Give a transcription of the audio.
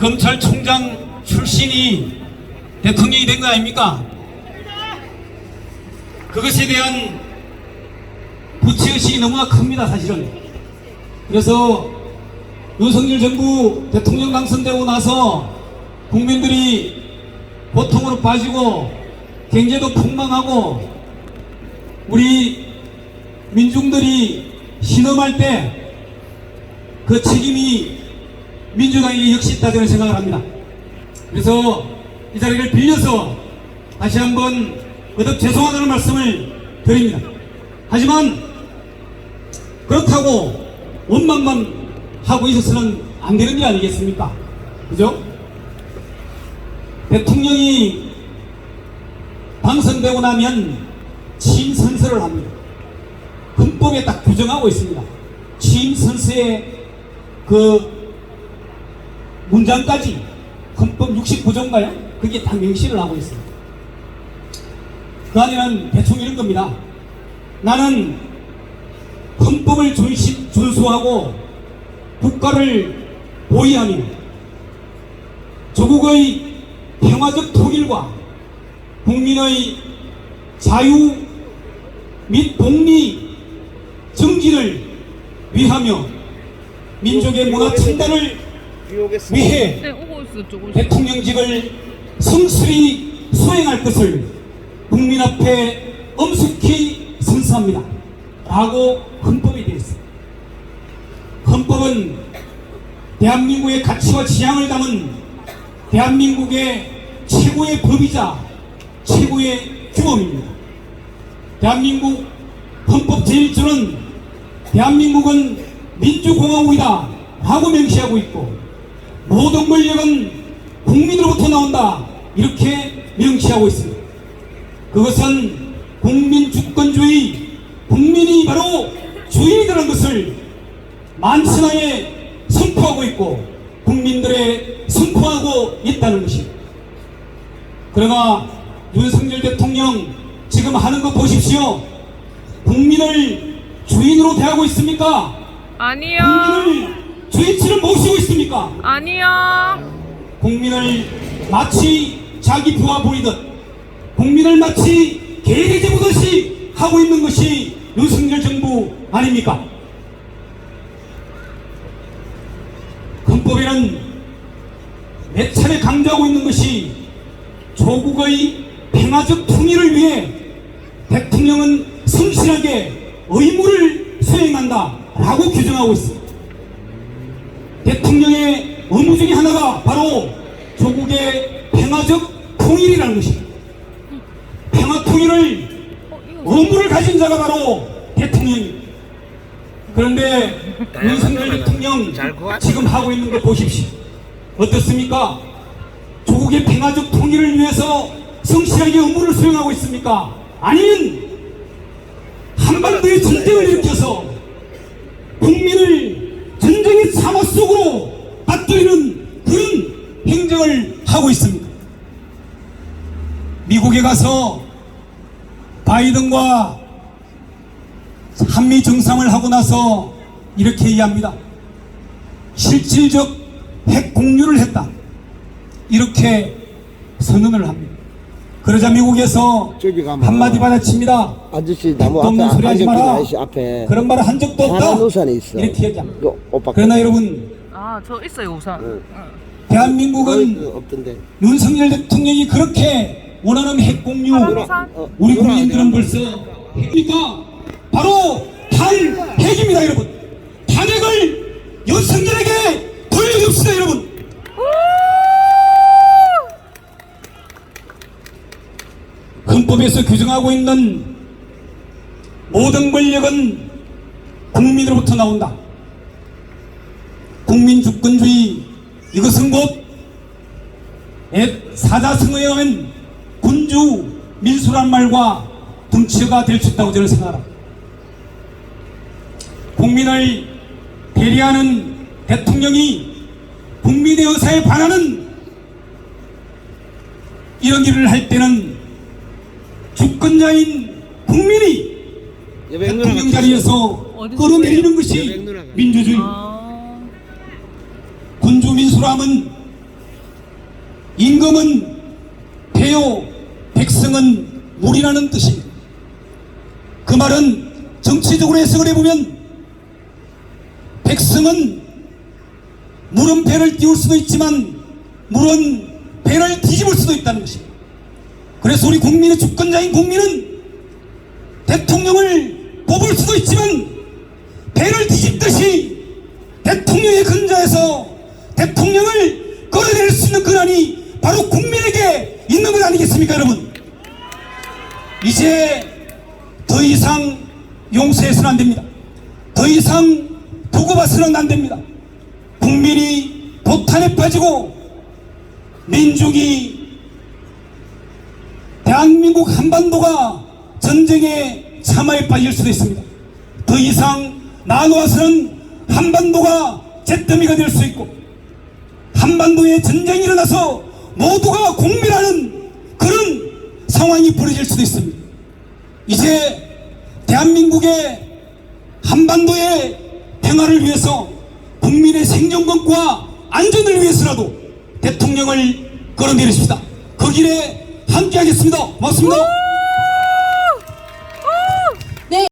검찰총장 출신이 대통령이 된 거 아닙니까? 그것에 대한 부채의식이 너무나 큽니다, 사실은. 그래서 윤석열 정부 대통령 당선되고 나서 국민들이 고통으로 빠지고 경제도 폭망하고 우리 민중들이 신음할 때 그 책임이 민주당에게 역시 있다 저는 생각을 합니다. 그래서 이 자리를 빌려서 다시 한번 거듭 죄송하다는 말씀을 드립니다. 하지만 그렇다고 원망만 하고 있어서는 안 되는 게 아니겠습니까? 그죠? 대통령이 당선되고 나면 취임 선서를 합니다. 헌법에 딱 규정하고 있습니다. 취임 선서의 그 문장까지 헌법 69조인가요? 그게 다 명시를 하고 있습니다. 그 안에는 대충 이런 겁니다. 나는 헌법을 준수하고 국가를 보위하며 조국의 평화적 통일과 국민의 자유 및 복리 정진을 위하며 민족의 문화 창달을 위해 대통령직을 성실히 수행할 것을 국민 앞에 엄숙히 선서합니다. 라고 헌법이 되어 있습니다. 헌법은 대한민국의 가치와 지향을 담은 대한민국의 최고의 법이자 최고의 규범입니다. 대한민국 헌법 제1조는 대한민국은 민주공화국이다 라고 명시하고 있고 모든 권력은 국민으로부터 나온다 이렇게 명시하고 있습니다. 그것은 국민주권주의, 국민이 바로 주인이라는 것을 만천하에 선포하고 있고 국민들에 선포하고 있다는 것입니다. 그러나 윤석열 대통령 지금 하는 거 보십시오. 국민을 주인으로 대하고 있습니까? 아니요. 국민을 주인처럼 모시고 있습니까? 아니요. 국민을 마치 자기 부하 부리듯 국민을 마치 개돼지 보듯이 하고 있는 것이 윤석열 정부 아닙니까? 헌법에는 몇 차례 강조하고 있는 것이 조국의 평화적 통일을 위해 대통령은 성실하게 의무를 수행한다 라고 규정하고 있습니다. 대통령의 의무 중에 하나가 바로 조국의 평화적 통일이라는 것입니다. 평화 통일을 의무를 가진 자가 바로 대통령입니다. 그런데 윤석열 대통령 지금 하고 있는 거 보십시오. 어떻습니까? 조국의 평화적 통일을 위해서 성실하게 의무를 수행하고 있습니까? 아니면 한반도의 전쟁을 일으켜서 국민을 전쟁의 사막 속으로 빠뜨리는 그런 행정을 하고 있습니다. 미국에 가서 바이든과 한미 정상을 하고 나서 이렇게 이야기합니다. 실질적 핵 공유를 했다. 이렇게 선언을 합니다. 그러자 미국에서 한마디 받아칩니다. 아저씨 나무 없는 소리 하지 마라. 앞에 그런 말을 한 적도 없다. 파란 우산이 있어. 이렇게 얘기합니다. 오빠 그러나 여러분, 저 있어요 우산. 대한민국은 없던데. 윤석열 대통령이 그렇게 원하는 핵 공유, 우산? 우리 국민들은 벌써 핵이니까 바로 탄핵입니다, 여러분. 탄핵을 윤석열에게 돌려줍시다, 여러분. 헌법에서 규정하고 있는 모든 권력은 국민으로부터 나온다. 국민주권주의, 이것은 곧 사자성어에 의한 군주 민수란 말과 등치가 될 수 있다고 저는 생각합니다. 국민을 대리하는 대통령이 국민의 의사에 반하는 이런 일을 할 때는 주권자인 국민이 대통령 자리에서 끌어내리는 것이 민주주의. 군주 민수람은 임금은 배요, 백성은 물이라는 뜻입니다. 그 말은 정치적으로 해석을 해보면 백성은 물은 배를 띄울 수도 있지만 물은 배를 뒤집을 수도 있다는 것입니다. 그래서 우리 국민의 주권자인 국민은 대통령을 뽑을 수도 있지만 배를 뒤집듯이 대통령의 근저에서 대통령을 끌어낼 수 있는 권한이 바로 국민에게 있는 것 아니겠습니까, 여러분? 이제 더 이상 용서해서는 안 됩니다. 더 이상 두고 봐서는 안 됩니다. 국민이 도탄에 빠지고 민족이 대한민국 한반도가 전쟁의 참화에 빠질 수도 있습니다. 더 이상 나아가서는 한반도가 잿더미가 될 수 있고 한반도에 전쟁이 일어나서 모두가 공멸하는 그런 상황이 벌어질 수도 있습니다. 이제 대한민국의 한반도의 평화를 위해서 국민의 생존권과 안전을 위해서라도 대통령을 끌어내리십시다. 그 길에 함께 하겠습니다. 고맙습니다.